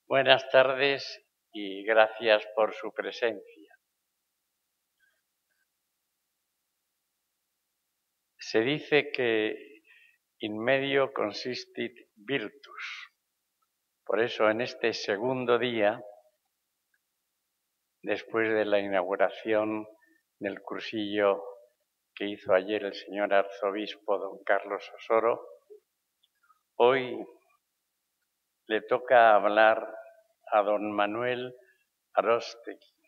Buenas tardes y gracias por su presencia. Se dice que in medio consistit virtus. Por eso en este segundo día, después de la inauguración del cursillo que hizo ayer el señor arzobispo don Carlos Osoro, hoy le toca hablar a don Manuel Aróstegui,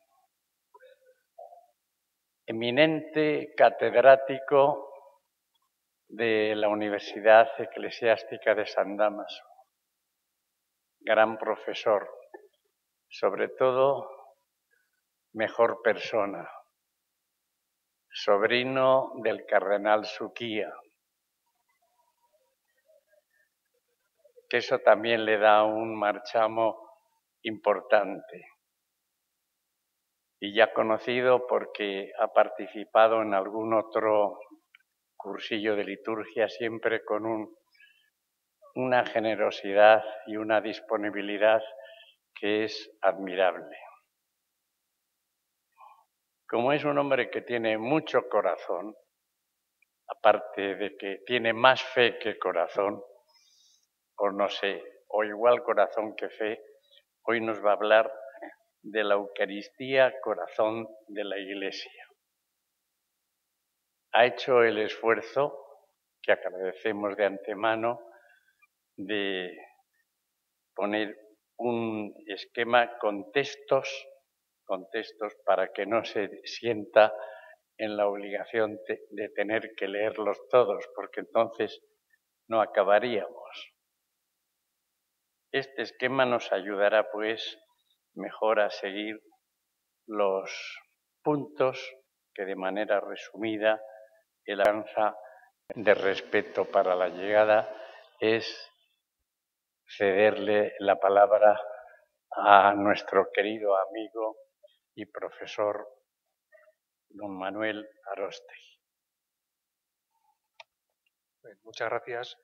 eminente catedrático de la Universidad Eclesiástica de San Dámaso, gran profesor, sobre todo mejor persona, sobrino del cardenal Suquía, que eso también le da un marchamo importante. Y ya conocido porque ha participado en algún otro cursillo de liturgia, siempre con una generosidad y una disponibilidad que es admirable. Como es un hombre que tiene mucho corazón, aparte de que tiene más fe que corazón, o no sé, o igual corazón que fe, hoy nos va a hablar de la Eucaristía, corazón de la Iglesia. Ha hecho el esfuerzo, que agradecemos de antemano, de poner un esquema con textos para que no se sienta en la obligación de tener que leerlos todos, porque entonces no acabaríamos. Este esquema nos ayudará, pues, mejor a seguir los puntos que de manera resumida el alianza de respeto para la llegada es cederle la palabra a nuestro querido amigo y profesor don Manuel Aróstegui. Muchas gracias.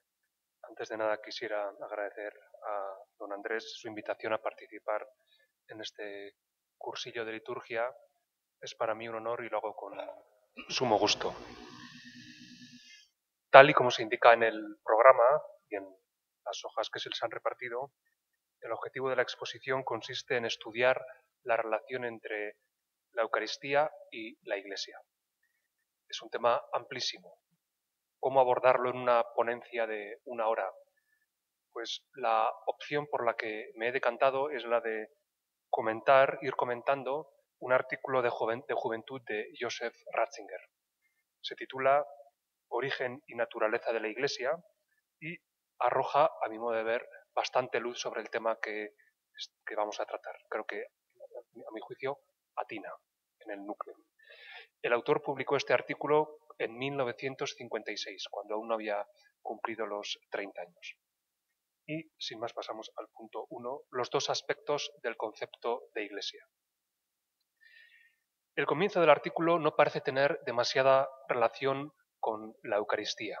Antes de nada quisiera agradecer a don Andrés su invitación a participar en este cursillo de liturgia. Es para mí un honor y lo hago con sumo gusto. Tal y como se indica en el programa y en las hojas que se les han repartido, el objetivo de la exposición consiste en estudiar la relación entre la Eucaristía y la Iglesia. Es un tema amplísimo. ¿Cómo abordarlo en una ponencia de 1 hora? Pues la opción por la que me he decantado es la de ir comentando un artículo de juventud de Joseph Ratzinger. Se titula Origen y naturaleza de la Iglesia y arroja, a mi modo de ver, bastante luz sobre el tema que vamos a tratar. Creo que, a mi juicio, atina en el núcleo. El autor publicó este artículo en 1956, cuando aún no había cumplido los 30 años. Y, sin más, pasamos al punto 1, los dos aspectos del concepto de Iglesia. El comienzo del artículo no parece tener demasiada relación con la Eucaristía.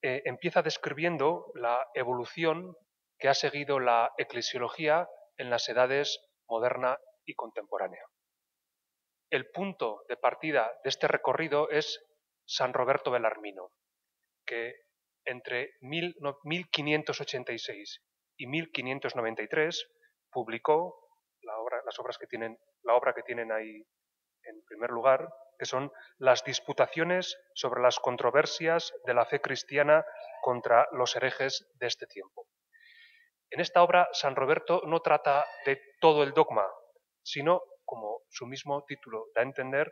Empieza describiendo la evolución que ha seguido la eclesiología en las edades moderna y contemporánea. El punto de partida de este recorrido es San Roberto Bellarmino, que entre 1586 y 1593 publicó la obra que tienen ahí en primer lugar, que son las disputaciones sobre las controversias de la fe cristiana contra los herejes de este tiempo. En esta obra, San Roberto no trata de todo el dogma, sino, como su mismo título da a entender,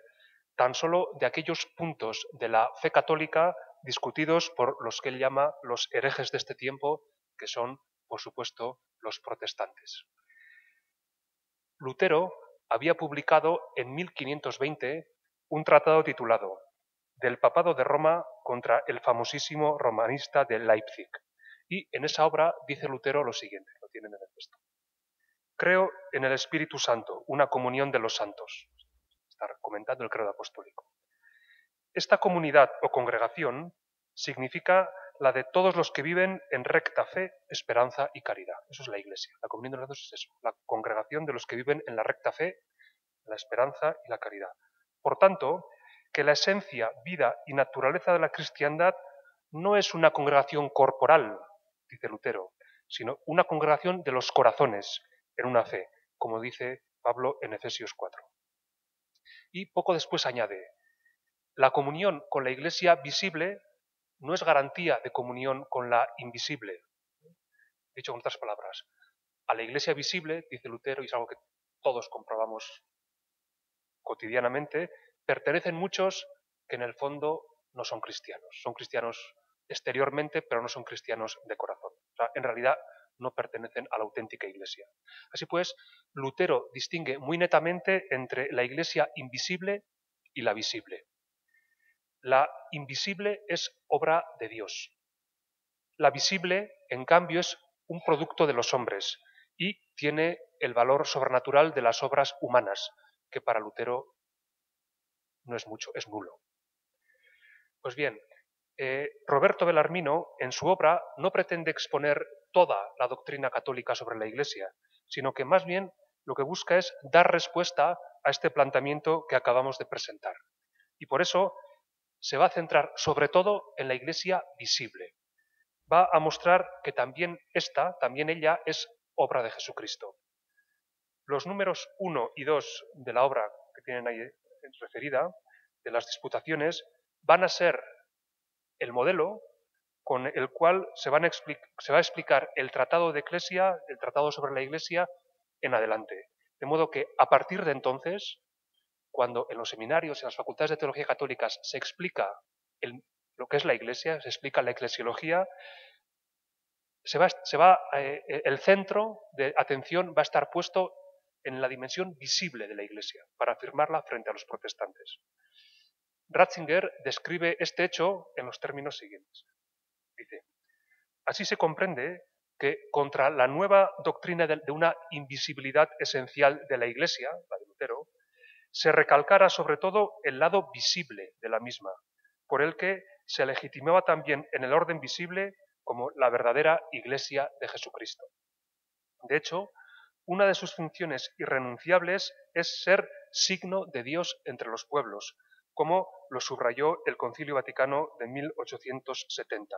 tan solo de aquellos puntos de la fe católica discutidos por los que él llama los herejes de este tiempo, que son, por supuesto, los protestantes. Lutero había publicado en 1520 un tratado titulado Del papado de Roma contra el famosísimo romanista de Leipzig. Y en esa obra dice Lutero lo siguiente, lo tienen en el texto. Creo en el Espíritu Santo, una comunión de los santos. Está comentando el credo apostólico. Esta comunidad o congregación significa la de todos los que viven en recta fe, esperanza y caridad. Eso es la Iglesia. La comunión de los santos es eso, la congregación de los que viven en la recta fe, la esperanza y la caridad. Por tanto, que la esencia, vida y naturaleza de la cristiandad no es una congregación corporal, dice Lutero, sino una congregación de los corazones en una fe, como dice Pablo en Efesios 4. Y poco después añade, la comunión con la Iglesia visible no es garantía de comunión con la invisible. Dicho con otras palabras, a la Iglesia visible, dice Lutero, y es algo que todos comprobamos cotidianamente, pertenecen muchos que en el fondo no son cristianos. Son cristianos exteriormente, pero no son cristianos de corazón. O sea, en realidad no pertenecen a la auténtica Iglesia. Así pues, Lutero distingue muy netamente entre la Iglesia invisible y la visible. La invisible es obra de Dios. La visible, en cambio, es un producto de los hombres y tiene el valor sobrenatural de las obras humanas, que para Lutero no es mucho, es nulo. Pues bien, Roberto Bellarmino, en su obra, no pretende exponer toda la doctrina católica sobre la Iglesia, sino que más bien lo que busca es dar respuesta a este planteamiento que acabamos de presentar. Y por eso se va a centrar sobre todo en la Iglesia visible. Va a mostrar que también ella, es obra de Jesucristo. Los números 1 y 2 de la obra que tienen ahí referida, de las disputaciones, van a ser el modelo con el cual se va a explicar el tratado de Eclesia, el tratado sobre la Iglesia, en adelante. De modo que a partir de entonces, cuando en los seminarios, en las facultades de teología católicas, se explica lo que es la Iglesia, se explica la eclesiología, el centro de atención va a estar puesto en la dimensión visible de la Iglesia, para afirmarla frente a los protestantes. Ratzinger describe este hecho en los términos siguientes. Dice, así se comprende que contra la nueva doctrina de una invisibilidad esencial de la Iglesia, la de Lutero, se recalcara sobre todo el lado visible de la misma, por el que se legitimaba también en el orden visible como la verdadera Iglesia de Jesucristo. De hecho, una de sus funciones irrenunciables es ser signo de Dios entre los pueblos, como lo subrayó el Concilio Vaticano de 1870.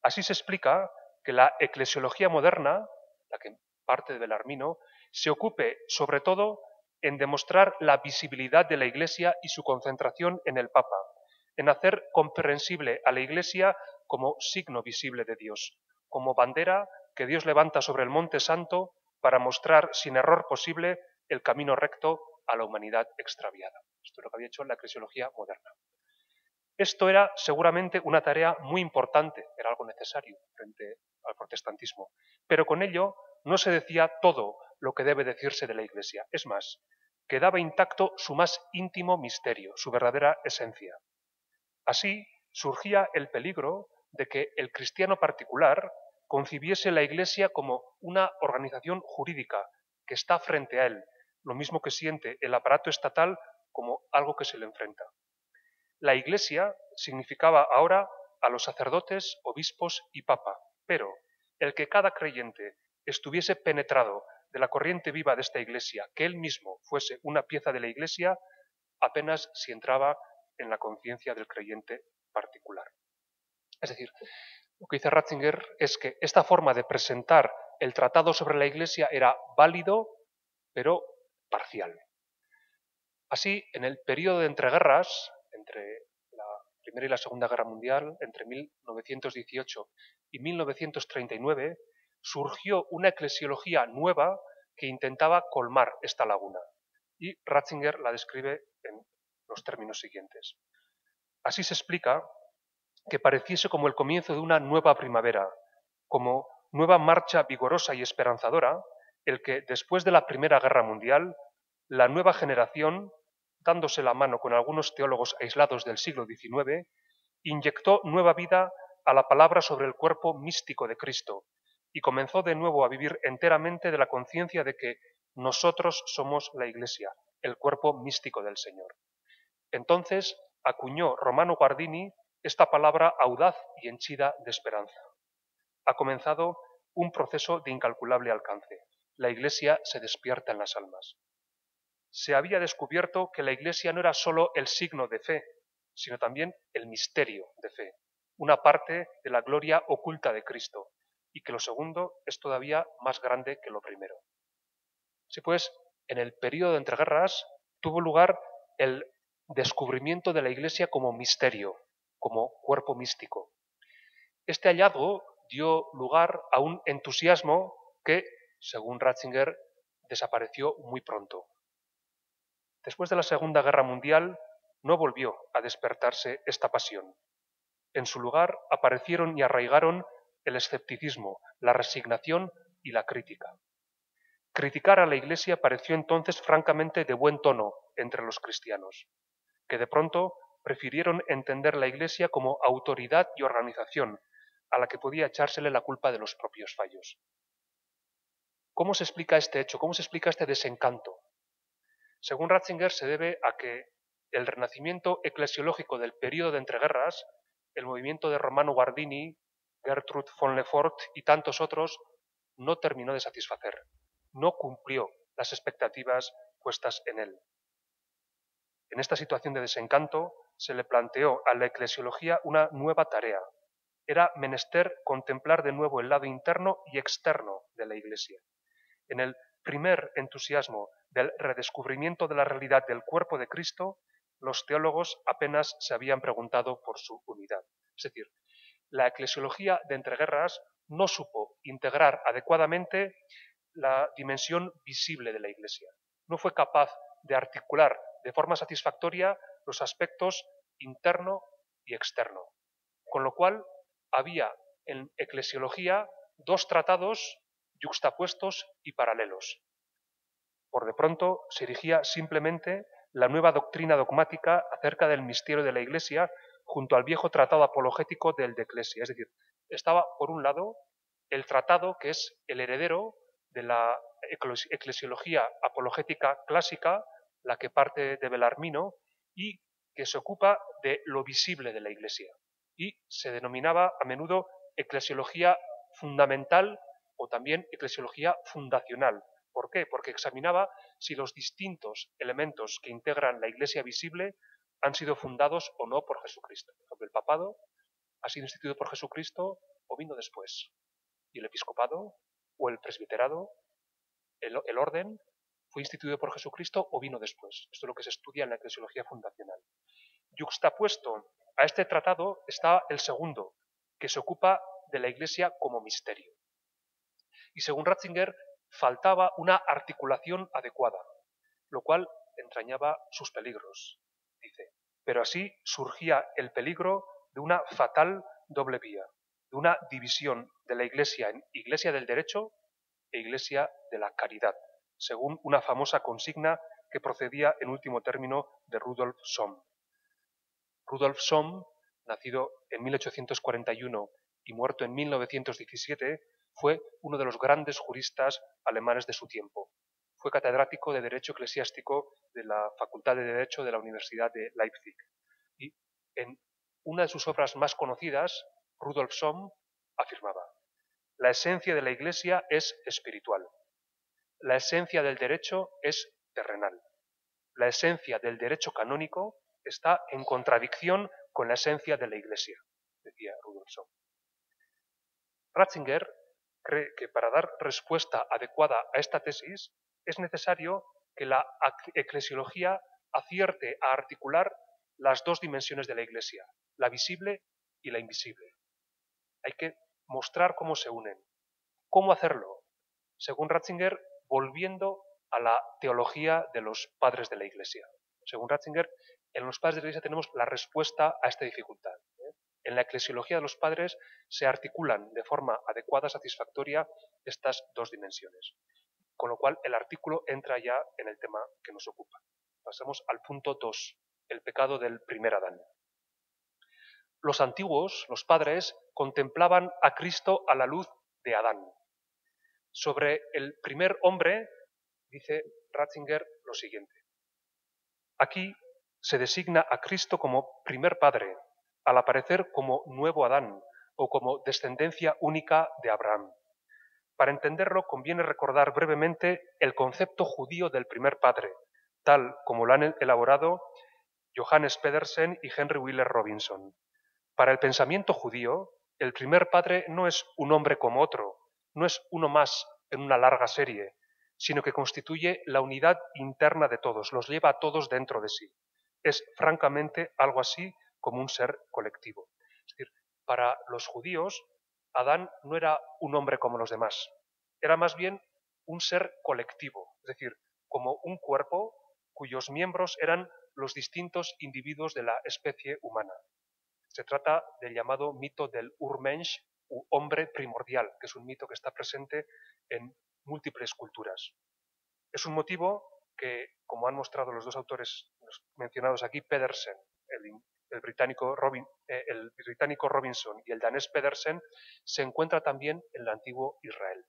Así se explica que la eclesiología moderna, la que parte de Bellarmino, se ocupe sobre todo en demostrar la visibilidad de la Iglesia y su concentración en el Papa, en hacer comprensible a la Iglesia como signo visible de Dios, como bandera que Dios levanta sobre el Monte Santo para mostrar sin error posible el camino recto a la humanidad extraviada. Esto es lo que había hecho la eclesiología moderna. Esto era seguramente una tarea muy importante, era algo necesario frente al protestantismo, pero con ello no se decía todo lo que debe decirse de la Iglesia. Es más, quedaba intacto su más íntimo misterio, su verdadera esencia. Así surgía el peligro de que el cristiano particular concibiese la Iglesia como una organización jurídica que está frente a él, lo mismo que siente el aparato estatal como algo que se le enfrenta. La Iglesia significaba ahora a los sacerdotes, obispos y papa, pero el que cada creyente estuviese penetrado de la corriente viva de esta Iglesia, que él mismo fuese una pieza de la Iglesia, apenas si entraba en la conciencia del creyente particular. Es decir, lo que dice Ratzinger es que esta forma de presentar el tratado sobre la Iglesia era válido, pero parcial. Así, en el periodo de entreguerras, entre la Primera y la Segunda Guerra Mundial, entre 1918 y 1939, surgió una eclesiología nueva que intentaba colmar esta laguna. Y Ratzinger la describe en los términos siguientes. Así se explica que pareciese como el comienzo de una nueva primavera, como nueva marcha vigorosa y esperanzadora, el que, después de la Primera Guerra Mundial, la nueva generación, dándose la mano con algunos teólogos aislados del siglo XIX, inyectó nueva vida a la palabra sobre el cuerpo místico de Cristo y comenzó de nuevo a vivir enteramente de la conciencia de que nosotros somos la Iglesia, el cuerpo místico del Señor. Entonces acuñó Romano Guardini esta palabra audaz y henchida de esperanza. Ha comenzado un proceso de incalculable alcance. La Iglesia se despierta en las almas. Se había descubierto que la Iglesia no era sólo el signo de fe, sino también el misterio de fe, una parte de la gloria oculta de Cristo, y que lo segundo es todavía más grande que lo primero. Así pues, en el período de entreguerras tuvo lugar el descubrimiento de la Iglesia como misterio, como cuerpo místico. Este hallazgo dio lugar a un entusiasmo que, según Ratzinger, desapareció muy pronto. Después de la Segunda Guerra Mundial no volvió a despertarse esta pasión. En su lugar aparecieron y arraigaron el escepticismo, la resignación y la crítica. Criticar a la Iglesia pareció entonces francamente de buen tono entre los cristianos, que de pronto prefirieron entender la Iglesia como autoridad y organización, a la que podía echársele la culpa de los propios fallos. ¿Cómo se explica este hecho? ¿Cómo se explica este desencanto? Según Ratzinger, se debe a que el renacimiento eclesiológico del período de entreguerras, el movimiento de Romano Guardini, Gertrude von Lefort y tantos otros, no terminó de satisfacer, no cumplió las expectativas puestas en él. En esta situación de desencanto se le planteó a la eclesiología una nueva tarea. Era menester contemplar de nuevo el lado interno y externo de la Iglesia. En el primer entusiasmo del redescubrimiento de la realidad del cuerpo de Cristo, los teólogos apenas se habían preguntado por su unidad. Es decir, la eclesiología de entreguerras no supo integrar adecuadamente la dimensión visible de la Iglesia. No fue capaz de articular de forma satisfactoria los aspectos interno y externo. Con lo cual, había en eclesiología dos tratados yuxtapuestos y paralelos. Por de pronto se erigía simplemente la nueva doctrina dogmática acerca del misterio de la Iglesia junto al viejo tratado apologético del de Eclesia. Es decir, estaba por un lado el tratado que es el heredero de la eclesiología apologética clásica, la que parte de Belarmino y que se ocupa de lo visible de la Iglesia. Y se denominaba a menudo eclesiología fundamental o también eclesiología fundacional. ¿Por qué? Porque examinaba si los distintos elementos que integran la Iglesia visible han sido fundados o no por Jesucristo. Por ejemplo, el papado ha sido instituido por Jesucristo o vino después. Y el episcopado o el presbiterado, el orden, fue instituido por Jesucristo o vino después. Esto es lo que se estudia en la eclesiología fundacional. Yuxtapuesto a este tratado está el segundo, que se ocupa de la Iglesia como misterio. Y según Ratzinger, faltaba una articulación adecuada, lo cual entrañaba sus peligros, dice. Pero así surgía el peligro de una fatal doble vía, de una división de la Iglesia en Iglesia del derecho e Iglesia de la caridad, según una famosa consigna que procedía en último término de Rudolf Sohm. Rudolf Sohm, nacido en 1841 y muerto en 1917, fue uno de los grandes juristas alemanes de su tiempo. Fue catedrático de Derecho Eclesiástico de la Facultad de Derecho de la Universidad de Leipzig. Y en una de sus obras más conocidas, Rudolf Sohm afirmaba: la esencia de la Iglesia es espiritual. La esencia del derecho es terrenal. La esencia del derecho canónico está en contradicción con la esencia de la Iglesia, decía Rudolf Sohm. Ratzinger cree que para dar respuesta adecuada a esta tesis es necesario que la eclesiología acierte a articular las dos dimensiones de la Iglesia, la visible y la invisible. Hay que mostrar cómo se unen. ¿Cómo hacerlo? Según Ratzinger, volviendo a la teología de los padres de la Iglesia. Según Ratzinger, en los padres de la Iglesia tenemos la respuesta a esta dificultad. En la eclesiología de los padres se articulan de forma adecuada, satisfactoria, estas dos dimensiones. Con lo cual, el artículo entra ya en el tema que nos ocupa. Pasamos al punto 2, el pecado del primer Adán. Los antiguos, los padres, contemplaban a Cristo a la luz de Adán. Sobre el primer hombre, dice Ratzinger lo siguiente. Aquí se designa a Cristo como primer padre, al aparecer como nuevo Adán o como descendencia única de Abraham. Para entenderlo conviene recordar brevemente el concepto judío del primer padre, tal como lo han elaborado Johannes Pedersen y Henry Wheeler Robinson. Para el pensamiento judío, el primer padre no es un hombre como otro, no es uno más en una larga serie, sino que constituye la unidad interna de todos, los lleva a todos dentro de sí. Es francamente algo así como un ser colectivo. Es decir, para los judíos, Adán no era un hombre como los demás, era más bien un ser colectivo, es decir, como un cuerpo cuyos miembros eran los distintos individuos de la especie humana. Se trata del llamado mito del Urmensch, u hombre primordial, que es un mito que está presente en múltiples culturas. Es un motivo que, como han mostrado los dos autores mencionados aquí, Pedersen, el británico Robinson y el danés Pedersen, se encuentra también en el antiguo Israel.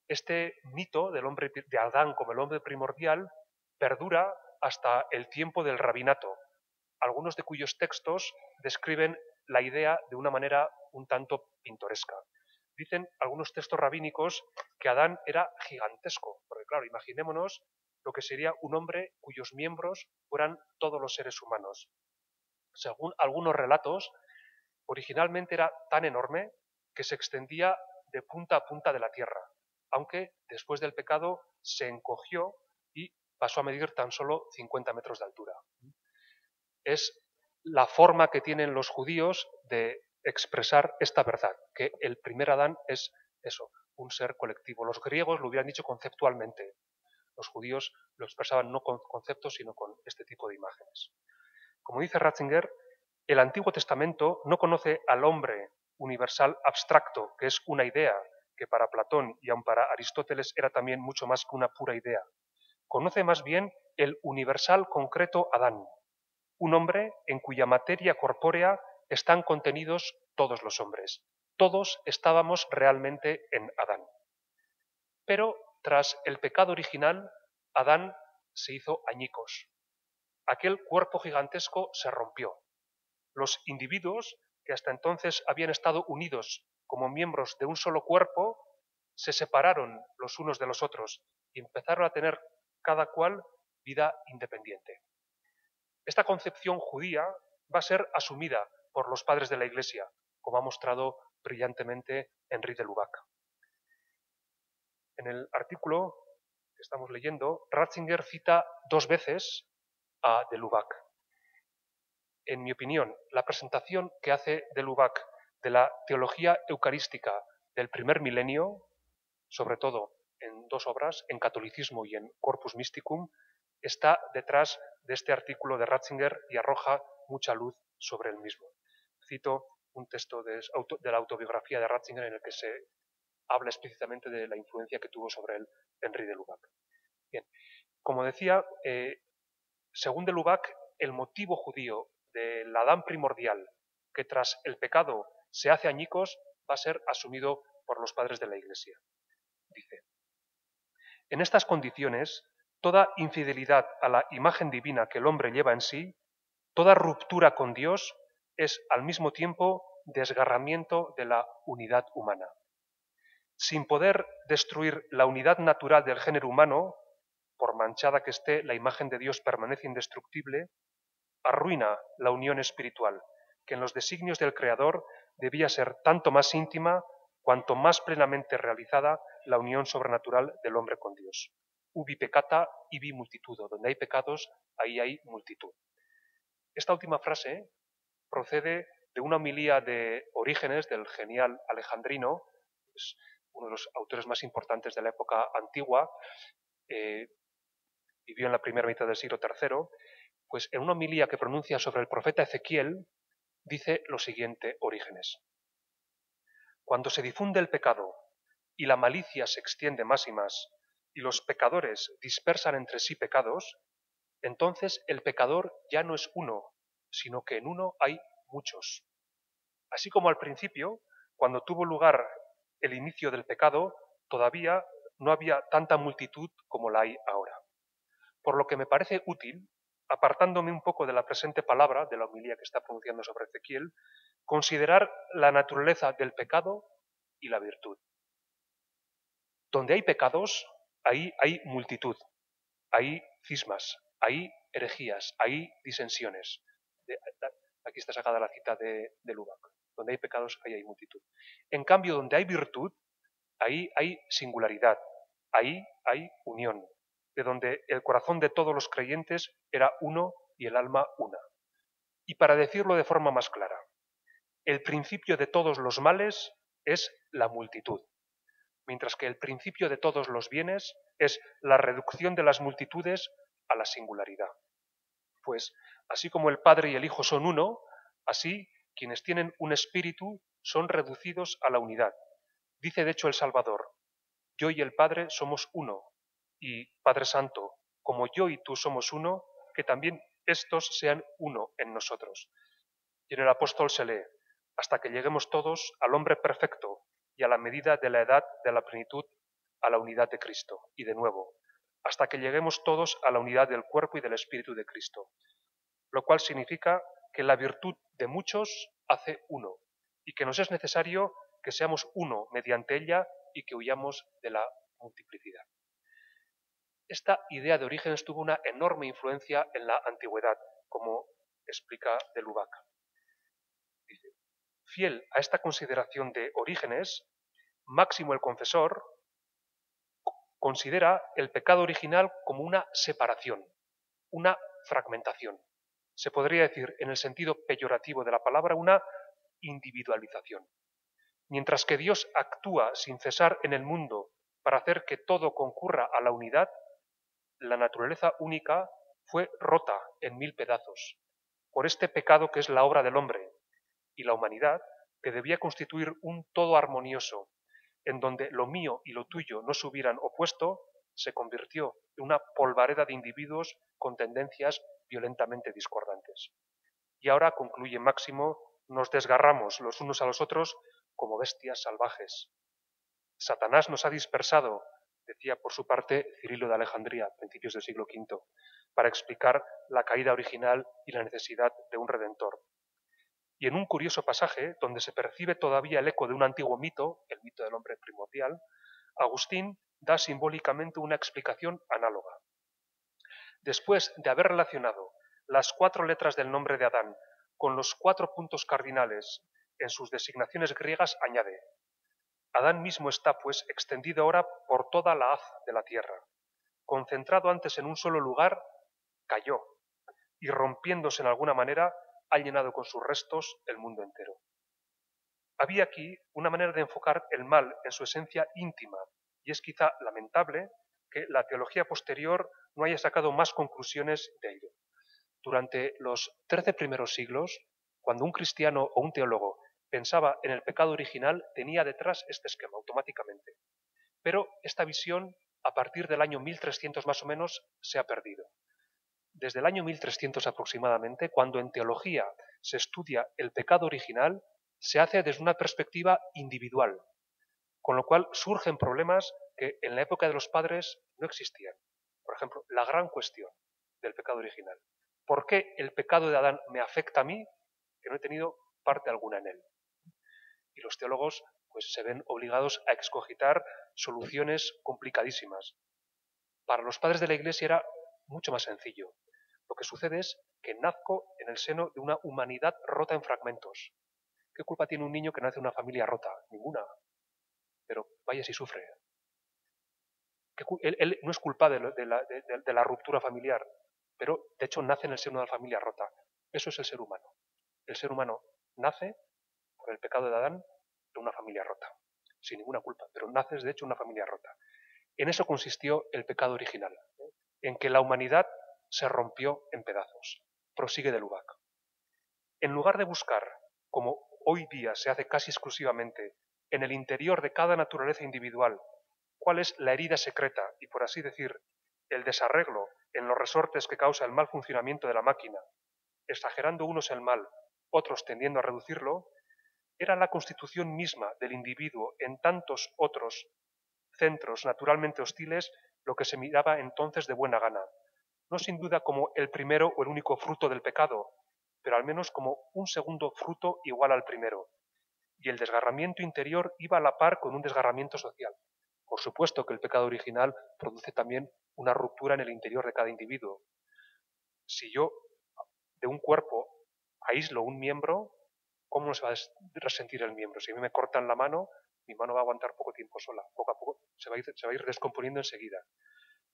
Este mito del hombre de Adán como el hombre primordial perdura hasta el tiempo del rabinato, algunos de cuyos textos describen la idea de una manera un tanto pintoresca. Dicen algunos textos rabínicos que Adán era gigantesco, porque claro, imaginémonos lo que sería un hombre cuyos miembros fueran todos los seres humanos. Según algunos relatos, originalmente era tan enorme que se extendía de punta a punta de la tierra, aunque después del pecado se encogió y pasó a medir tan solo 50 metros de altura. Es la forma que tienen los judíos de expresar esta verdad, que el primer Adán es eso, un ser colectivo. Los griegos lo hubieran dicho conceptualmente. Los judíos lo expresaban no con conceptos, sino con este tipo de imágenes. Como dice Ratzinger, el Antiguo Testamento no conoce al hombre universal abstracto, que es una idea, que para Platón y aun para Aristóteles era también mucho más que una pura idea. Conoce más bien el universal concreto Adán, un hombre en cuya materia corpórea están contenidos todos los hombres. Todos estábamos realmente en Adán. Pero tras el pecado original, Adán se hizo añicos. Aquel cuerpo gigantesco se rompió. Los individuos que hasta entonces habían estado unidos como miembros de un solo cuerpo, se separaron los unos de los otros y empezaron a tener cada cual vida independiente. Esta concepción judía va a ser asumida por los padres de la Iglesia, como ha mostrado brillantemente Henri de Lubac. En el artículo que estamos leyendo, Ratzinger cita 2 veces a de Lubac. En mi opinión, la presentación que hace de Lubac de la teología eucarística del primer milenio, sobre todo en 2 obras, en Catolicismo y en Corpus Mysticum, está detrás de este artículo de Ratzinger y arroja mucha luz sobre el mismo. Cito un texto de la autobiografía de Ratzinger en el que se habla explícitamente de la influencia que tuvo sobre él Henri de Lubac. Bien, como decía, según de Lubac, el motivo judío del Adán primordial, que tras el pecado se hace añicos, va a ser asumido por los padres de la Iglesia. Dice, en estas condiciones, toda infidelidad a la imagen divina que el hombre lleva en sí, toda ruptura con Dios, es al mismo tiempo desgarramiento de la unidad humana. Sin poder destruir la unidad natural del género humano, por manchada que esté, la imagen de Dios permanece indestructible, arruina la unión espiritual, que en los designios del Creador debía ser tanto más íntima cuanto más plenamente realizada la unión sobrenatural del hombre con Dios. Ubi peccata, ibi multitudo. Donde hay pecados, ahí hay multitud. Esta última frase procede de una homilía de Orígenes, del genial alejandrino, es uno de los autores más importantes de la época antigua, vivió en la primera mitad del siglo III, pues en una homilía que pronuncia sobre el profeta Ezequiel, dice lo siguiente Orígenes. Cuando se difunde el pecado y la malicia se extiende más y más, y los pecadores dispersan entre sí pecados, entonces el pecador ya no es uno, sino que en uno hay muchos. Así como al principio, cuando tuvo lugar el inicio del pecado, todavía no había tanta multitud como la hay ahora. Por lo que me parece útil apartándome un poco de la presente palabra, de la homilía que está pronunciando sobre Ezequiel, considerar la naturaleza del pecado y la virtud. Donde hay pecados, ahí hay multitud, hay cismas, hay herejías, hay disensiones. Aquí está sacada la cita de Lubac. Donde hay pecados, ahí hay multitud. En cambio, donde hay virtud, ahí hay singularidad, ahí hay unión, de donde el corazón de todos los creyentes era uno y el alma una. Y para decirlo de forma más clara, el principio de todos los males es la multitud, mientras que el principio de todos los bienes es la reducción de las multitudes a la singularidad. Pues así como el Padre y el Hijo son uno, así quienes tienen un espíritu son reducidos a la unidad. Dice de hecho el Salvador: yo y el Padre somos uno, y Padre Santo, como yo y tú somos uno, que también estos sean uno en nosotros. Y en el apóstol se lee: hasta que lleguemos todos al hombre perfecto y a la medida de la edad de la plenitud, a la unidad de Cristo. Y de nuevo, hasta que lleguemos todos a la unidad del cuerpo y del espíritu de Cristo. Lo cual significa que la virtud de muchos hace uno, y que nos es necesario que seamos uno mediante ella y que huyamos de la multiplicidad. Esta idea de Orígenes tuvo una enorme influencia en la antigüedad, como explica de Lubac. Dice: fiel a esta consideración de Orígenes, Máximo el Confesor considera el pecado original como una separación, una fragmentación. Se podría decir, en el sentido peyorativo de la palabra, una individualización. Mientras que Dios actúa sin cesar en el mundo para hacer que todo concurra a la unidad, la naturaleza única fue rota en 1000 pedazos por este pecado que es la obra del hombre, y la humanidad, que debía constituir un todo armonioso, en donde lo mío y lo tuyo no se hubieran opuesto, se convirtió en una polvareda de individuos con tendencias violentamente discordantes. Y ahora, concluye Máximo, nos desgarramos los unos a los otros como bestias salvajes. Satanás nos ha dispersado, decía por su parte Cirilo de Alejandría, principios del siglo V, para explicar la caída original y la necesidad de un redentor. Y en un curioso pasaje, donde se percibe todavía el eco de un antiguo mito, el mito del hombre primordial, Agustín da simbólicamente una explicación análoga. Después de haber relacionado las 4 letras del nombre de Adán con los 4 puntos cardinales en sus designaciones griegas, añade: Adán mismo está, pues, extendido ahora por toda la haz de la tierra. Concentrado antes en un solo lugar, cayó, y rompiéndose en alguna manera, ha llenado con sus restos el mundo entero. Había aquí una manera de enfocar el mal en su esencia íntima, y es quizá lamentable que la teología posterior no haya sacado más conclusiones de ello. Durante los 13 primeros siglos, cuando un cristiano o un teólogo pensaba en el pecado original, tenía detrás este esquema automáticamente. Pero esta visión, a partir del año 1300 más o menos, se ha perdido. Desde el año 1300 aproximadamente, cuando en teología se estudia el pecado original, se hace desde una perspectiva individual, con lo cual surgen problemas que en la época de los padres no existían. Por ejemplo, la gran cuestión del pecado original. ¿Por qué el pecado de Adán me afecta a mí, que no he tenido parte alguna en él? Y los teólogos pues se ven obligados a excogitar soluciones complicadísimas. Para los padres de la Iglesia era mucho más sencillo. Lo que sucede es que nazco en el seno de una humanidad rota en fragmentos. ¿Qué culpa tiene un niño que nace en una familia rota? Ninguna. Pero vaya si sufre. Él no es culpable de la ruptura familiar, pero de hecho nace en el seno de una familia rota. Eso es el ser humano. El ser humano nace por el pecado de Adán de una familia rota, sin ninguna culpa, pero naces de hecho en una familia rota. En eso consistió el pecado original, en que la humanidad se rompió en pedazos. Prosigue de Lubac. En lugar de buscar, como hoy día se hace casi exclusivamente, en el interior de cada naturaleza individual, cuál es la herida secreta y, por así decir, el desarreglo en los resortes que causa el mal funcionamiento de la máquina, exagerando unos el mal, otros tendiendo a reducirlo, era la constitución misma del individuo en tantos otros centros naturalmente hostiles lo que se miraba entonces de buena gana, no sin duda como el primero o el único fruto del pecado, pero al menos como un segundo fruto igual al primero. Y el desgarramiento interior iba a la par con un desgarramiento social. Por supuesto que el pecado original produce también una ruptura en el interior de cada individuo. Si yo de un cuerpo aíslo un miembro, ¿cómo no se va a resentir el miembro? Si a mí me cortan la mano, mi mano va a aguantar poco tiempo sola, poco a poco se va a ir descomponiendo enseguida.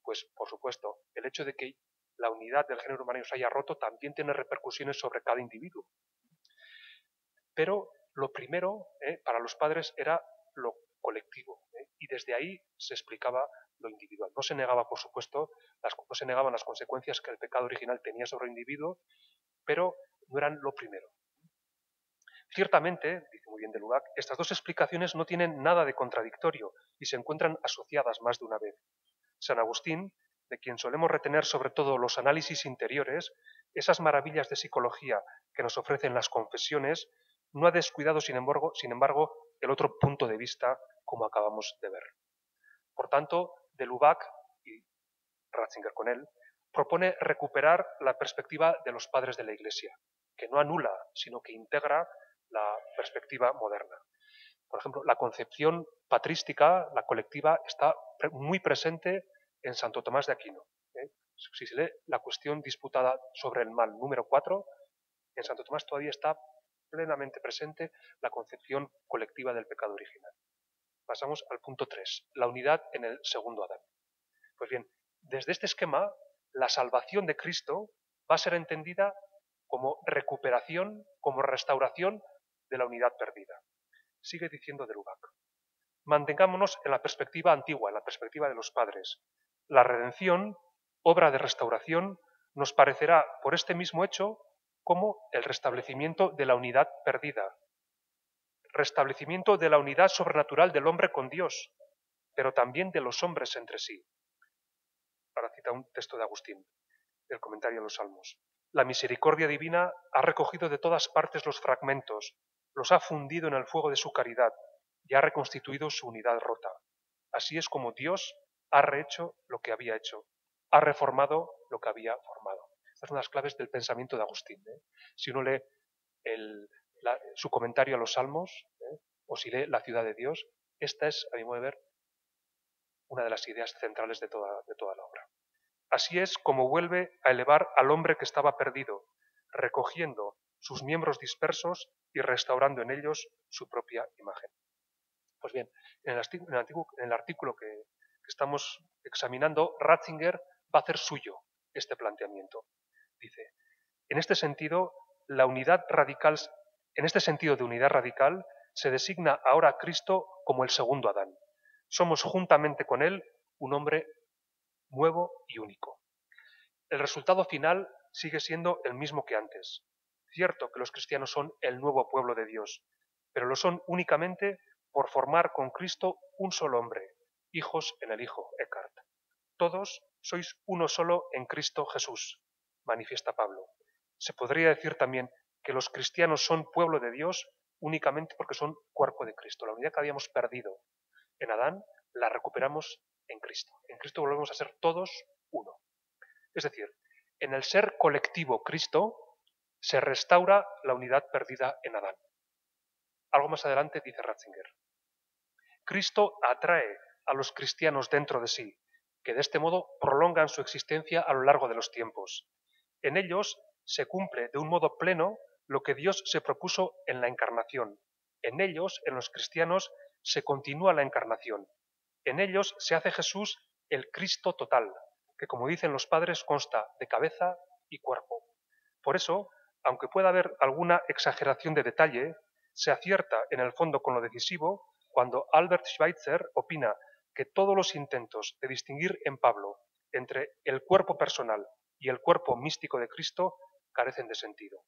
Pues, por supuesto, el hecho de que la unidad del género humano se haya roto también tiene repercusiones sobre cada individuo. Pero lo primero para los padres era lo colectivo, y desde ahí se explicaba lo individual. No se negaba, por supuesto, no se negaban las consecuencias que el pecado original tenía sobre el individuo, pero no eran lo primero. Ciertamente, dice muy bien de Lubac, estas dos explicaciones no tienen nada de contradictorio y se encuentran asociadas más de una vez. San Agustín, de quien solemos retener sobre todo los análisis interiores, esas maravillas de psicología que nos ofrecen las confesiones, no ha descuidado, sin embargo, el otro punto de vista, como acabamos de ver. Por tanto, de Lubac, y Ratzinger con él, propone recuperar la perspectiva de los padres de la Iglesia, que no anula, sino que integra la perspectiva moderna. Por ejemplo, la concepción patrística, la colectiva, está muy presente en Santo Tomás de Aquino. Si se lee la cuestión disputada sobre el mal número 4, en Santo Tomás todavía está plenamente presente la concepción colectiva del pecado original. Pasamos al punto 3, la unidad en el segundo Adán. Pues bien, desde este esquema, la salvación de Cristo va a ser entendida como recuperación, como restauración de la unidad perdida. Sigue diciendo de Lubac. Mantengámonos en la perspectiva antigua, en la perspectiva de los padres. La redención, obra de restauración, nos parecerá por este mismo hecho como el restablecimiento de la unidad perdida, restablecimiento de la unidad sobrenatural del hombre con Dios, pero también de los hombres entre sí. Ahora cita un texto de Agustín, del comentario a los Salmos. La misericordia divina ha recogido de todas partes los fragmentos, los ha fundido en el fuego de su caridad y ha reconstituido su unidad rota. Así es como Dios ha rehecho lo que había hecho, ha reformado lo que había formado. Estas son las claves del pensamiento de Agustín. Si uno lee su comentario a los Salmos, o si lee La ciudad de Dios, esta es, a mi modo de ver, una de las ideas centrales de toda la obra. Así es como vuelve a elevar al hombre que estaba perdido, recogiendo sus miembros dispersos y restaurando en ellos su propia imagen. Pues bien, en el artículo que estamos examinando, Ratzinger va a hacer suyo este planteamiento. Dice, en este sentido de unidad radical, se designa ahora a Cristo como el segundo Adán. Somos juntamente con él un hombre nuevo y único. El resultado final sigue siendo el mismo que antes. Cierto que los cristianos son el nuevo pueblo de Dios, pero lo son únicamente por formar con Cristo un solo hombre, hijos en el Hijo, Eckhart. Todos sois uno solo en Cristo Jesús, manifiesta Pablo. Se podría decir también que los cristianos son pueblo de Dios únicamente porque son cuerpo de Cristo. La unidad que habíamos perdido en Adán la recuperamos en Cristo. En Cristo volvemos a ser todos uno. Es decir, en el ser colectivo Cristo se restaura la unidad perdida en Adán. Algo más adelante dice Ratzinger. Cristo atrae a los cristianos dentro de sí, que de este modo prolongan su existencia a lo largo de los tiempos. En ellos se cumple de un modo pleno lo que Dios se propuso en la encarnación. En ellos, en los cristianos, se continúa la encarnación. En ellos se hace Jesús el Cristo total, que como dicen los padres consta de cabeza y cuerpo. Por eso, aunque pueda haber alguna exageración de detalle, se acierta en el fondo con lo decisivo cuando Albert Schweitzer opina que todos los intentos de distinguir en Pablo entre el cuerpo personal y el cuerpo místico de Cristo carecen de sentido.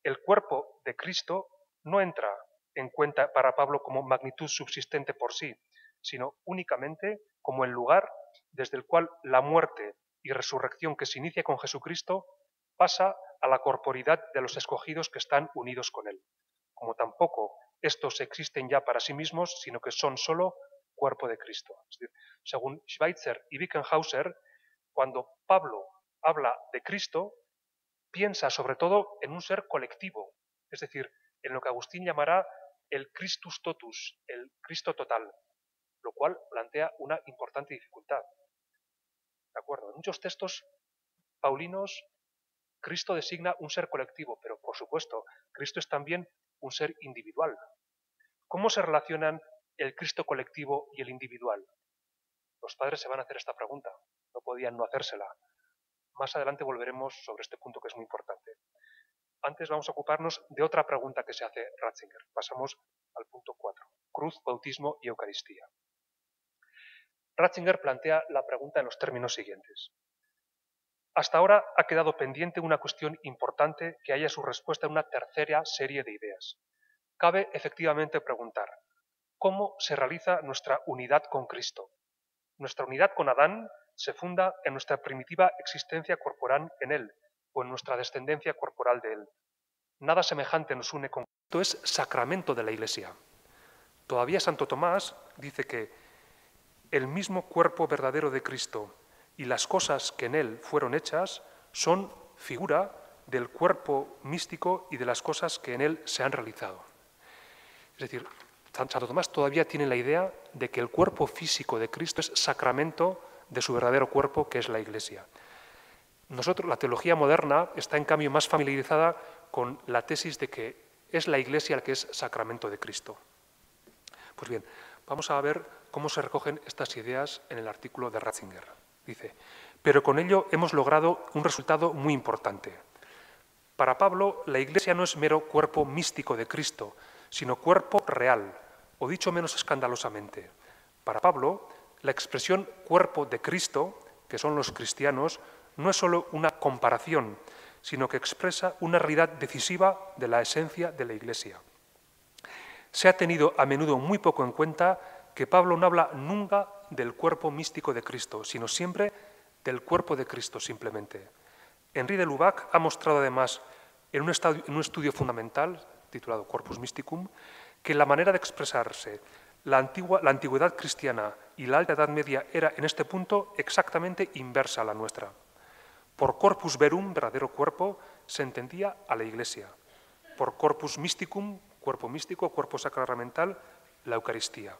El cuerpo de Cristo no entra en cuenta para Pablo como magnitud subsistente por sí, sino únicamente como el lugar desde el cual la muerte y resurrección que se inicia con Jesucristo pasa a la corporidad de los escogidos que están unidos con Él. Como tampoco estos existen ya para sí mismos, sino que son solo cuerpo de Cristo. Es decir, según Schweitzer y Wickenhauser, cuando Pablo habla de Cristo, piensa sobre todo en un ser colectivo, es decir, en lo que Agustín llamará el Christus totus, el Cristo total, lo cual plantea una importante dificultad. ¿De acuerdo? En muchos textos paulinos, Cristo designa un ser colectivo, pero por supuesto, Cristo es también un ser individual. ¿Cómo se relacionan el Cristo colectivo y el individual? Los padres se van a hacer esta pregunta, no podían no hacérsela. Más adelante volveremos sobre este punto que es muy importante. Antes vamos a ocuparnos de otra pregunta que se hace Ratzinger. Pasamos al punto 4. Cruz, bautismo y Eucaristía. Ratzinger plantea la pregunta en los términos siguientes. Hasta ahora ha quedado pendiente una cuestión importante que haya su respuesta en una tercera serie de ideas. Cabe efectivamente preguntar, ¿cómo se realiza nuestra unidad con Cristo? Nuestra unidad con Adán se funda en nuestra primitiva existencia corporal en él, o en nuestra descendencia corporal de él. Nada semejante nos une con Cristo. Esto es sacramento de la Iglesia. Todavía Santo Tomás dice que el mismo cuerpo verdadero de Cristo y las cosas que en él fueron hechas son figura del cuerpo místico y de las cosas que en él se han realizado. Es decir, Santo Tomás todavía tiene la idea de que el cuerpo físico de Cristo es sacramento de su verdadero cuerpo, que es la Iglesia. Nosotros, la teología moderna está en cambio más familiarizada con la tesis de que es la Iglesia la que es sacramento de Cristo. Pues bien, vamos a ver cómo se recogen estas ideas en el artículo de Ratzinger. Dice, pero con ello hemos logrado un resultado muy importante. Para Pablo, la Iglesia no es mero cuerpo místico de Cristo, sino cuerpo real, o dicho menos escandalosamente. Para Pablo, la expresión cuerpo de Cristo, que son los cristianos, no es solo una comparación, sino que expresa una realidad decisiva de la esencia de la Iglesia. Se ha tenido a menudo muy poco en cuenta que Pablo no habla nunca del cuerpo místico de Cristo, sino siempre del cuerpo de Cristo simplemente. Henri de Lubac ha mostrado además en un estudio fundamental titulado Corpus Mysticum que la manera de expresarse la antigüedad cristiana y la Alta Edad Media era en este punto exactamente inversa a la nuestra. Por corpus verum, verdadero cuerpo, se entendía a la Iglesia. Por corpus mysticum, cuerpo místico, cuerpo sacramental, la Eucaristía.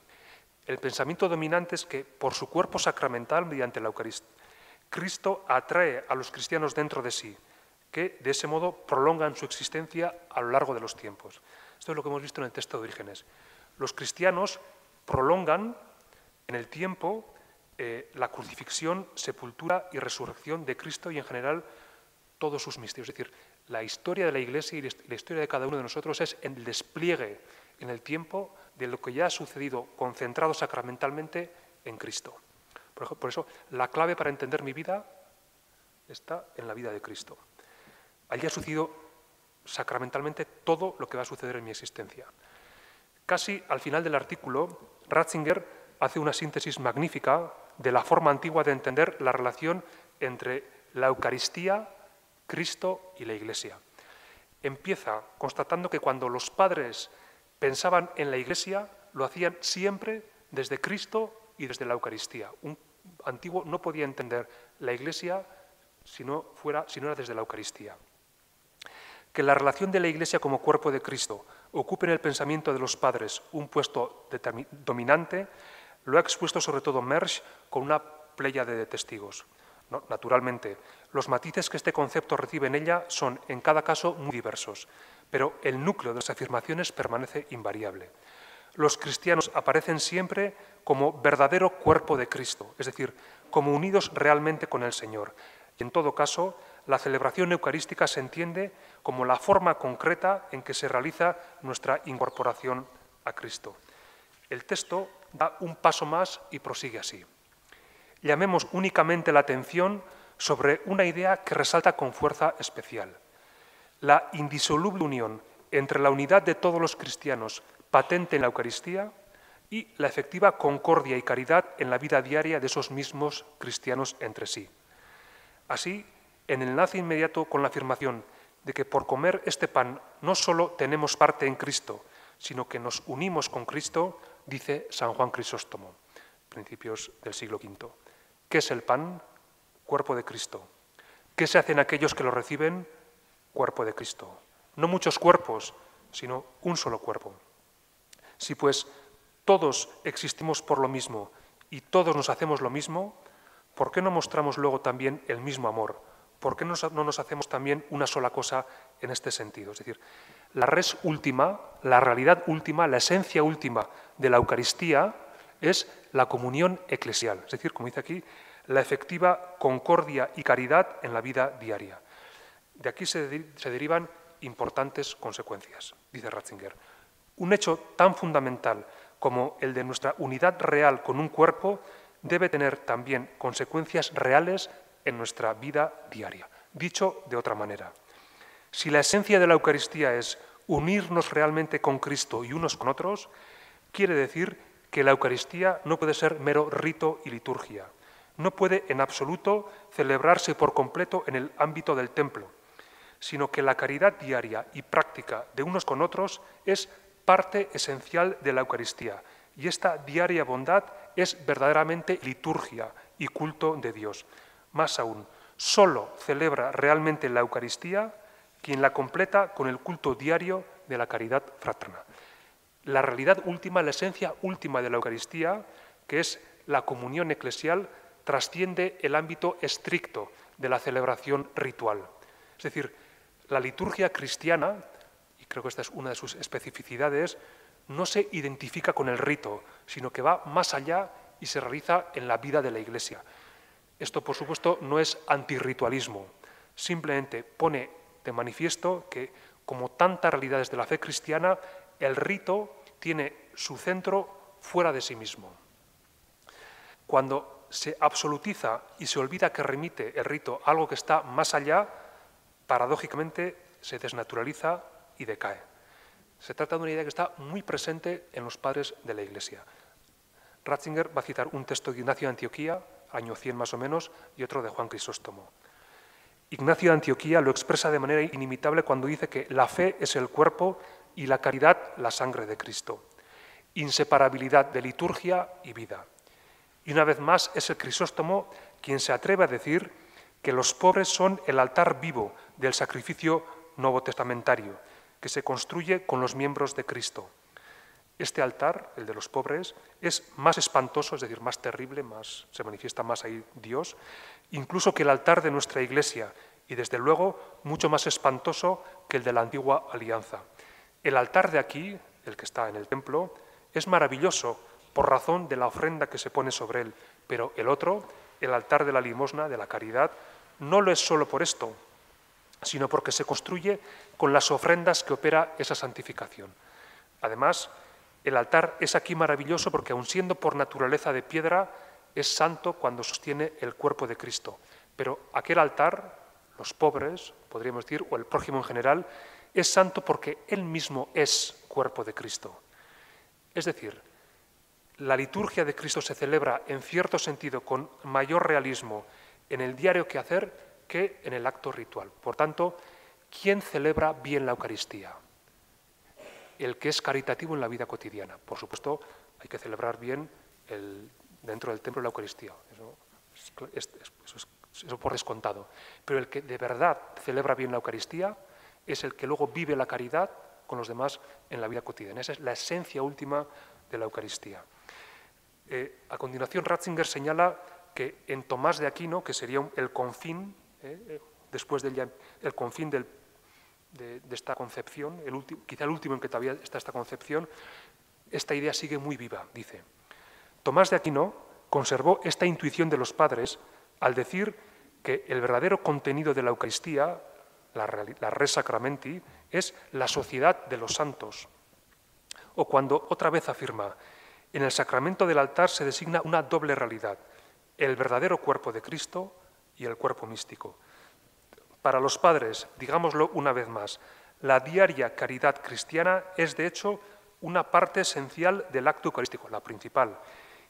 El pensamiento dominante es que por su cuerpo sacramental, mediante la Eucaristía, Cristo atrae a los cristianos dentro de sí, que de ese modo prolongan su existencia a lo largo de los tiempos. Esto es lo que hemos visto en el texto de Orígenes. Los cristianos prolongan en el tiempo la crucifixión, sepultura y resurrección de Cristo y en general todos sus misterios. Es decir, la historia de la Iglesia y la historia de cada uno de nosotros es el despliegue en el tiempo de lo que ya ha sucedido concentrado sacramentalmente en Cristo. Por eso, la clave para entender mi vida está en la vida de Cristo. Allí ha sucedido sacramentalmente todo lo que va a suceder en mi existencia. Casi al final del artículo, Ratzinger hace una síntesis magnífica de la forma antigua de entender la relación entre la Eucaristía, Cristo y la Iglesia. Empieza constatando que cuando los padres pensaban en la Iglesia, lo hacían siempre desde Cristo y desde la Eucaristía. Un antiguo no podía entender la Iglesia si no era desde la Eucaristía. Que la relación de la Iglesia como cuerpo de Cristo ocupe en el pensamiento de los padres un puesto dominante, lo ha expuesto sobre todo Mersch con una pléyade de testigos. No, naturalmente, los matices que este concepto recibe en ella son, en cada caso, muy diversos, pero el núcleo de las afirmaciones permanece invariable. Los cristianos aparecen siempre como verdadero cuerpo de Cristo, es decir, como unidos realmente con el Señor. Y en todo caso, la celebración eucarística se entiende como la forma concreta en que se realiza nuestra incorporación a Cristo. El texto da un paso más y prosigue así. Llamemos únicamente la atención sobre una idea que resalta con fuerza especial. La indisoluble unión entre la unidad de todos los cristianos patente en la Eucaristía y la efectiva concordia y caridad en la vida diaria de esos mismos cristianos entre sí. Así, en el enlace inmediato con la afirmación de que por comer este pan no solo tenemos parte en Cristo, sino que nos unimos con Cristo, dice San Juan Crisóstomo, principios del siglo V. ¿Qué es el pan? Cuerpo de Cristo. ¿Qué se hace en aquellos que lo reciben? Cuerpo de Cristo. No muchos cuerpos, sino un solo cuerpo. Si pues todos existimos por lo mismo y todos nos hacemos lo mismo, ¿por qué no mostramos luego también el mismo amor? ¿Por qué no nos hacemos también una sola cosa en este sentido? Es decir, la res última, la realidad última, la esencia última de la Eucaristía es la comunión eclesial. Es decir, como dice aquí, la efectiva concordia y caridad en la vida diaria. De aquí se derivan importantes consecuencias, dice Ratzinger. Un hecho tan fundamental como el de nuestra unidad real con un cuerpo debe tener también consecuencias reales en nuestra vida diaria. Dicho de otra manera, si la esencia de la Eucaristía es unirnos realmente con Cristo y unos con otros, quiere decir que la Eucaristía no puede ser mero rito y liturgia. No puede en absoluto celebrarse por completo en el ámbito del templo, sino que la caridad diaria y práctica de unos con otros es parte esencial de la Eucaristía, y esta diaria bondad es verdaderamente liturgia y culto de Dios. Más aún, solo celebra realmente la Eucaristía quien la completa con el culto diario de la caridad fraterna. La realidad última, la esencia última de la Eucaristía, que es la comunión eclesial, trasciende el ámbito estricto de la celebración ritual. Es decir, la liturgia cristiana, y creo que esta es una de sus especificidades, no se identifica con el rito, sino que va más allá y se realiza en la vida de la Iglesia. Esto, por supuesto, no es antirritualismo, simplemente pone de manifiesto que, como tantas realidades de la fe cristiana, el rito tiene su centro fuera de sí mismo. Cuando se absolutiza y se olvida que remite el rito a algo que está más allá, paradójicamente se desnaturaliza y decae. Se trata de una idea que está muy presente en los padres de la Iglesia. Ratzinger va a citar un texto de Ignacio de Antioquía, año 100 más o menos, y otro de Juan Crisóstomo. Ignacio de Antioquía lo expresa de manera inimitable cuando dice que la fe es el cuerpo y la caridad la sangre de Cristo. Inseparabilidad de liturgia y vida. Y una vez más es el Crisóstomo quien se atreve a decir que los pobres son el altar vivo del sacrificio novotestamentario, que se construye con los miembros de Cristo. Este altar, el de los pobres, es más espantoso, es decir, más terrible, se manifiesta más ahí Dios, incluso que el altar de nuestra Iglesia, y desde luego mucho más espantoso que el de la antigua alianza. El altar de aquí, el que está en el templo, es maravilloso por razón de la ofrenda que se pone sobre él, pero el otro, el altar de la limosna, de la caridad, no lo es solo por esto, sino porque se construye con las ofrendas que opera esa santificación. Además, el altar es aquí maravilloso porque, aun siendo por naturaleza de piedra, es santo cuando sostiene el cuerpo de Cristo. Pero aquel altar, los pobres, podríamos decir, o el prójimo en general, es santo porque él mismo es cuerpo de Cristo. Es decir, la liturgia de Cristo se celebra en cierto sentido con mayor realismo en el diario quehacer que en el acto ritual. Por tanto, ¿quién celebra bien la Eucaristía? El que es caritativo en la vida cotidiana. Por supuesto, hay que celebrar bien dentro del templo la Eucaristía. Eso por descontado. Pero el que de verdad celebra bien la Eucaristía es el que luego vive la caridad con los demás en la vida cotidiana. Esa es la esencia última de la Eucaristía. A continuación, Ratzinger señala que en Tomás de Aquino, que sería el confín, después del el confín de esta concepción, quizá el último en que todavía está esta concepción, esta idea sigue muy viva, dice. Tomás de Aquino conservó esta intuición de los padres al decir que el verdadero contenido de la Eucaristía, la res sacramenti, es la sociedad de los santos. O cuando otra vez afirma, en el sacramento del altar se designa una doble realidad, el verdadero cuerpo de Cristo y el cuerpo místico. Para los padres, digámoslo una vez más, la diaria caridad cristiana es de hecho una parte esencial del acto eucarístico, la principal,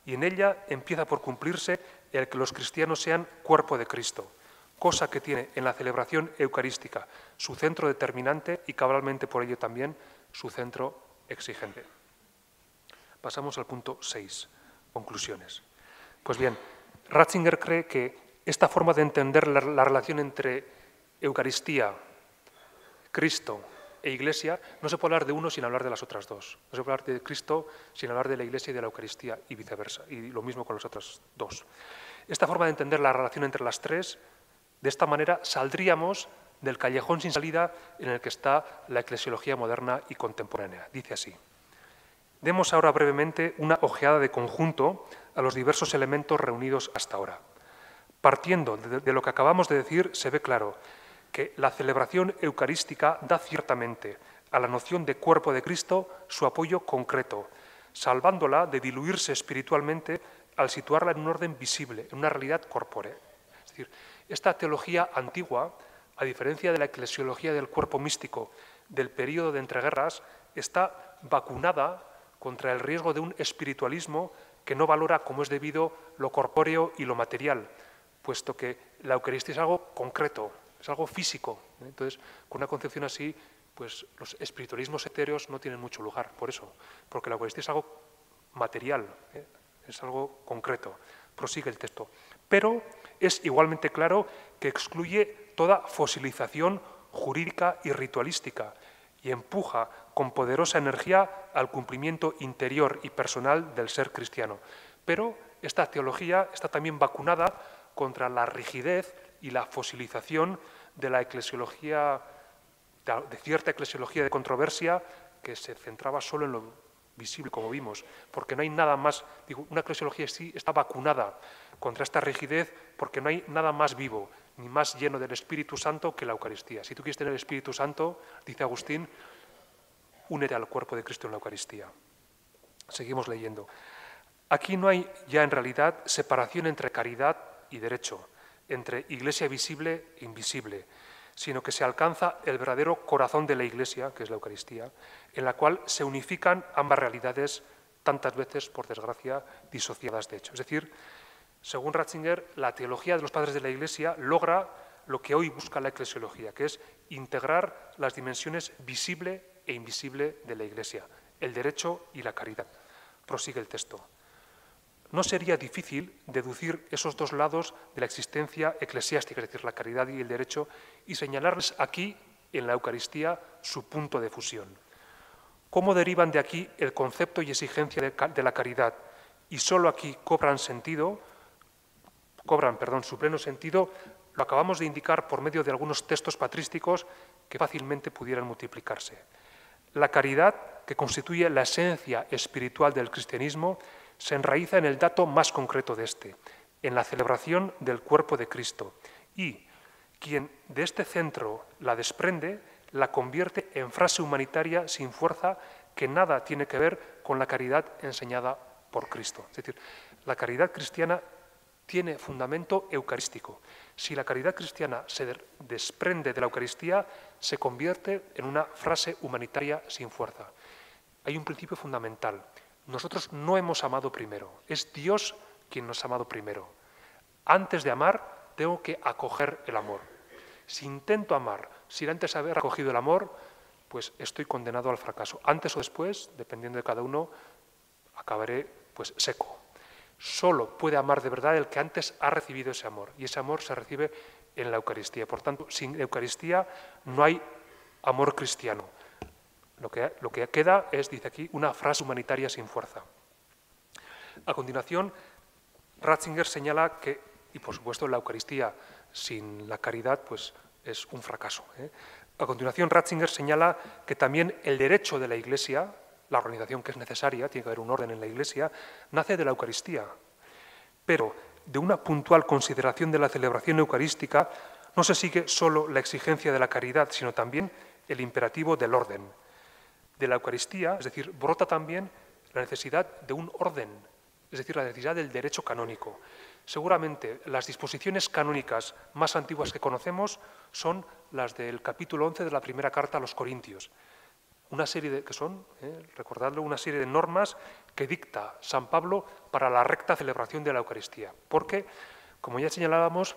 y en ella empieza por cumplirse el que los cristianos sean cuerpo de Cristo, cosa que tiene en la celebración eucarística su centro determinante y cabalmente por ello también su centro exigente. Pasamos al punto 6, conclusiones. Pues bien, Ratzinger cree que esta forma de entender la relación entre Eucaristía, Cristo e Iglesia, no se puede hablar de uno sin hablar de las otras dos. No se puede hablar de Cristo sin hablar de la Iglesia y de la Eucaristía y viceversa, y lo mismo con las otras dos. Esta forma de entender la relación entre las tres, de esta manera saldríamos del callejón sin salida en el que está la eclesiología moderna y contemporánea. Dice así: demos ahora brevemente una ojeada de conjunto a los diversos elementos reunidos hasta ahora. Partiendo de lo que acabamos de decir, se ve claro que la celebración eucarística da ciertamente a la noción de cuerpo de Cristo su apoyo concreto, salvándola de diluirse espiritualmente al situarla en un orden visible, en una realidad corpórea. Es decir, esta teología antigua, a diferencia de la eclesiología del cuerpo místico del período de entreguerras, está vacunada contra el riesgo de un espiritualismo que no valora como es debido lo corpóreo y lo material, puesto que la Eucaristía es algo concreto, es algo físico. Entonces, con una concepción así, pues los espiritualismos etéreos no tienen mucho lugar, por eso, porque la Eucaristía es algo material, es algo concreto. Prosigue el texto. Pero es igualmente claro que excluye toda fosilización jurídica y ritualística y empuja con poderosa energía al cumplimiento interior y personal del ser cristiano. Pero esta teología está también vacunada contra la rigidez y la fosilización de la eclesiología, de cierta eclesiología de controversia que se centraba solo en lo visible, como vimos, porque no hay nada más, digo, una eclesiología sí está vacunada contra esta rigidez porque no hay nada más vivo ni más lleno del Espíritu Santo que la Eucaristía. Si tú quieres tener el Espíritu Santo, dice Agustín, únete al cuerpo de Cristo en la Eucaristía. Seguimos leyendo. Aquí no hay ya en realidad separación entre caridad y derecho, entre Iglesia visible e invisible, sino que se alcanza el verdadero corazón de la Iglesia, que es la Eucaristía, en la cual se unifican ambas realidades, tantas veces, por desgracia, disociadas de hecho. Es decir, según Ratzinger, la teología de los padres de la Iglesia logra lo que hoy busca la eclesiología, que es integrar las dimensiones visible e invisible de la Iglesia, el derecho y la caridad. Prosigue el texto. No sería difícil deducir esos dos lados de la existencia eclesiástica, es decir, la caridad y el derecho, y señalarles aquí, en la Eucaristía, su punto de fusión. ¿Cómo derivan de aquí el concepto y exigencia de la caridad y solo aquí cobran su pleno sentido? Lo acabamos de indicar por medio de algunos textos patrísticos que fácilmente pudieran multiplicarse. La caridad, que constituye la esencia espiritual del cristianismo, se enraiza en el dato más concreto de este, en la celebración del cuerpo de Cristo, y quien de este centro la desprende, la convierte en frase humanitaria sin fuerza que nada tiene que ver con la caridad enseñada por Cristo. Es decir, la caridad cristiana tiene fundamento eucarístico. Si la caridad cristiana se desprende de la Eucaristía, se convierte en una frase humanitaria sin fuerza. Hay un principio fundamental. Nosotros no hemos amado primero, es Dios quien nos ha amado primero. Antes de amar, tengo que acoger el amor. Si intento amar sin antes haber acogido el amor, pues estoy condenado al fracaso. Antes o después, dependiendo de cada uno, acabaré pues seco. Solo puede amar de verdad el que antes ha recibido ese amor, y ese amor se recibe en la Eucaristía. Por tanto, sin Eucaristía no hay amor cristiano. Lo que queda es, dice aquí, una frase humanitaria sin fuerza. A continuación, Ratzinger señala que, y por supuesto la Eucaristía sin la caridad, pues es un fracaso. A continuación, Ratzinger señala que también el derecho de la Iglesia, la organización que es necesaria, tiene que haber un orden en la Iglesia, nace de la Eucaristía. Pero de una puntual consideración de la celebración eucarística no se sigue solo la exigencia de la caridad, sino también el imperativo del orden. De la Eucaristía, es decir, brota también la necesidad de un orden, es decir, la necesidad del derecho canónico. Seguramente las disposiciones canónicas más antiguas que conocemos son las del capítulo 11 de la primera carta a los Corintios. Una serie de, que son, recordadlo, una serie de normas que dicta San Pablo para la recta celebración de la Eucaristía. Porque, como ya señalábamos,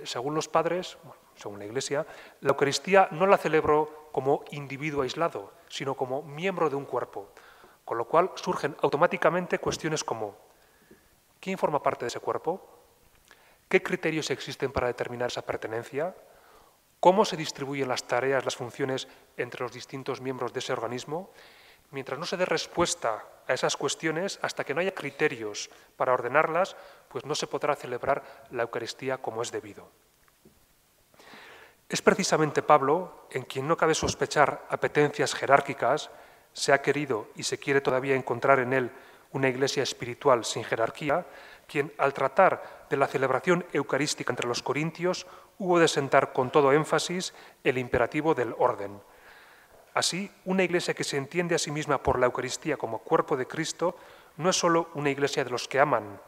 según los padres, según la Iglesia, la Eucaristía no la celebró como individuo aislado, sino como miembro de un cuerpo. Con lo cual surgen automáticamente cuestiones como: ¿quién forma parte de ese cuerpo? ¿Qué criterios existen para determinar esa pertenencia? ¿Cómo se distribuyen las tareas, las funciones entre los distintos miembros de ese organismo? Mientras no se dé respuesta a esas cuestiones, hasta que no haya criterios para ordenarlas, pues no se podrá celebrar la Eucaristía como es debido. Es precisamente Pablo, en quien no cabe sospechar apetencias jerárquicas, se ha querido y se quiere todavía encontrar en él una iglesia espiritual sin jerarquía, quien al tratar de la celebración eucarística entre los corintios hubo de sentar con todo énfasis el imperativo del orden. Así, una iglesia que se entiende a sí misma por la Eucaristía como cuerpo de Cristo no es solo una iglesia de los que aman,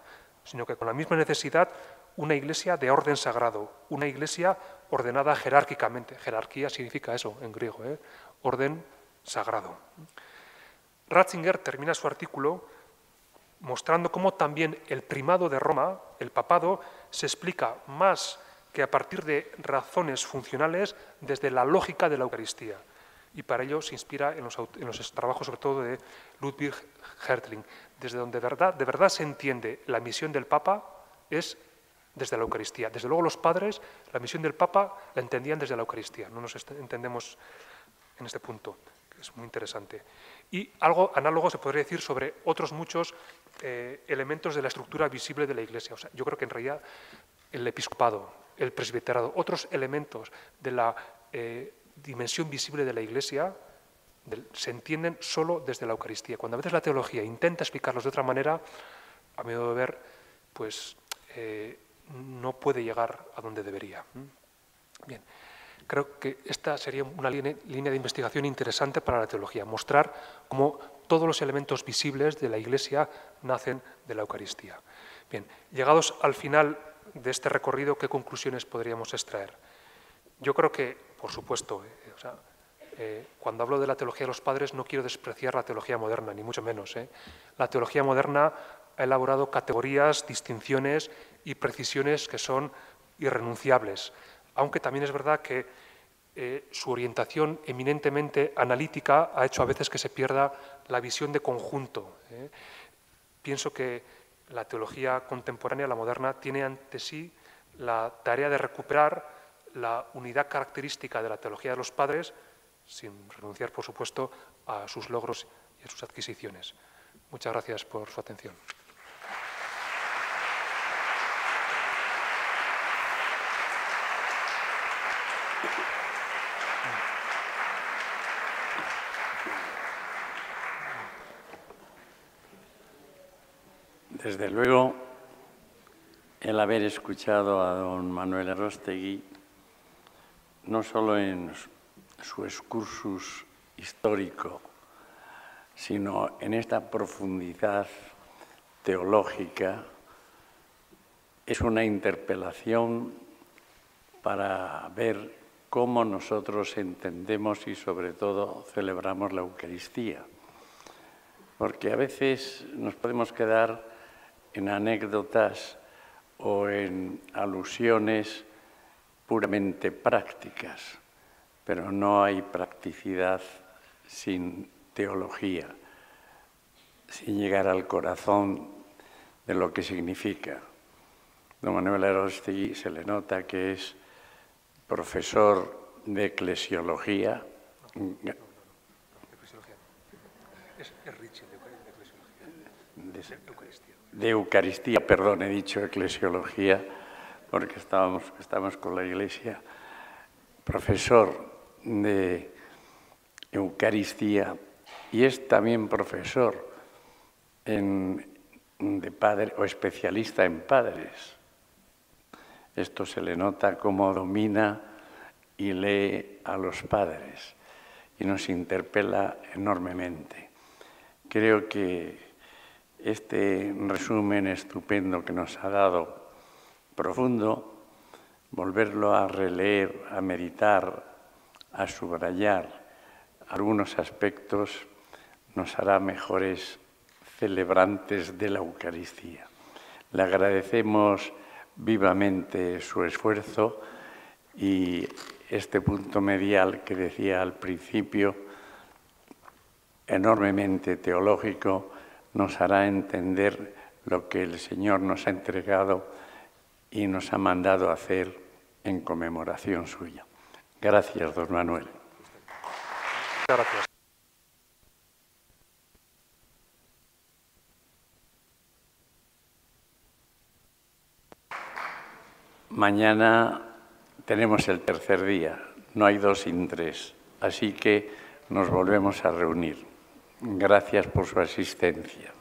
sino que con la misma necesidad una iglesia de orden sagrado, una iglesia ordenada jerárquicamente. Jerarquía significa eso en griego, orden sagrado. Ratzinger termina su artículo mostrando cómo también el primado de Roma, el papado, se explica más que a partir de razones funcionales desde la lógica de la Eucaristía. Y para ello se inspira en los trabajos sobre todo de Ludwig Hertling, desde donde de verdad se entiende la misión del Papa es desde la Eucaristía. Desde luego los padres, la misión del Papa la entendían desde la Eucaristía. No nos entendemos en este punto, que es muy interesante. Y algo análogo se podría decir sobre otros muchos elementos de la estructura visible de la Iglesia. O sea, yo creo que en realidad el episcopado, el presbiterado, otros elementos de la dimensión visible de la Iglesia se entienden solo desde la Eucaristía. Cuando a veces la teología intenta explicarlos de otra manera, a mi modo de ver, pues no puede llegar a donde debería. Bien, creo que esta sería una línea de investigación interesante para la teología, mostrar cómo todos los elementos visibles de la Iglesia nacen de la Eucaristía. Bien, llegados al final de este recorrido, ¿qué conclusiones podríamos extraer? Yo creo que, por supuesto, cuando hablo de la teología de los padres no quiero despreciar la teología moderna, ni mucho menos. La teología moderna ha elaborado categorías, distinciones y precisiones que son irrenunciables, aunque también es verdad que su orientación eminentemente analítica ha hecho a veces que se pierda la visión de conjunto. Pienso que la teología contemporánea, la moderna, tiene ante sí la tarea de recuperar la unidad característica de la teología de los padres, sin renunciar, por supuesto, a sus logros y a sus adquisiciones. Muchas gracias por su atención. Desde luego, el haber escuchado a don Manuel Erróstegui, no solo en su excursus histórico, sino en esta profundidad teológica, es una interpelación para ver cómo nosotros entendemos y sobre todo celebramos la Eucaristía. Porque a veces nos podemos quedar en anécdotas o en alusiones puramente prácticas, pero no hay practicidad sin teología, sin llegar al corazón de lo que significa. Don Manuel Erróstegui se le nota que es profesor de eclesiología. De Eucaristía, perdón, he dicho eclesiología, porque estamos con la Iglesia. Profesor de Eucaristía y es también profesor de padre o especialista en padres. Esto se le nota cómo domina y lee a los padres y nos interpela enormemente. Creo que este resumen estupendo que nos ha dado, profundo, volverlo a releer, a meditar, a subrayar algunos aspectos, nos hará mejores celebrantes de la Eucaristía. Le agradecemos vivamente su esfuerzo y este punto medial que decía al principio, enormemente teológico, nos hará entender lo que el Señor nos ha entregado y nos ha mandado hacer en conmemoración suya. Gracias, don Manuel. Muchas gracias. Mañana tenemos el tercer día, no hay 2 sin 3, así que nos volvemos a reunir. Gracias por su asistencia.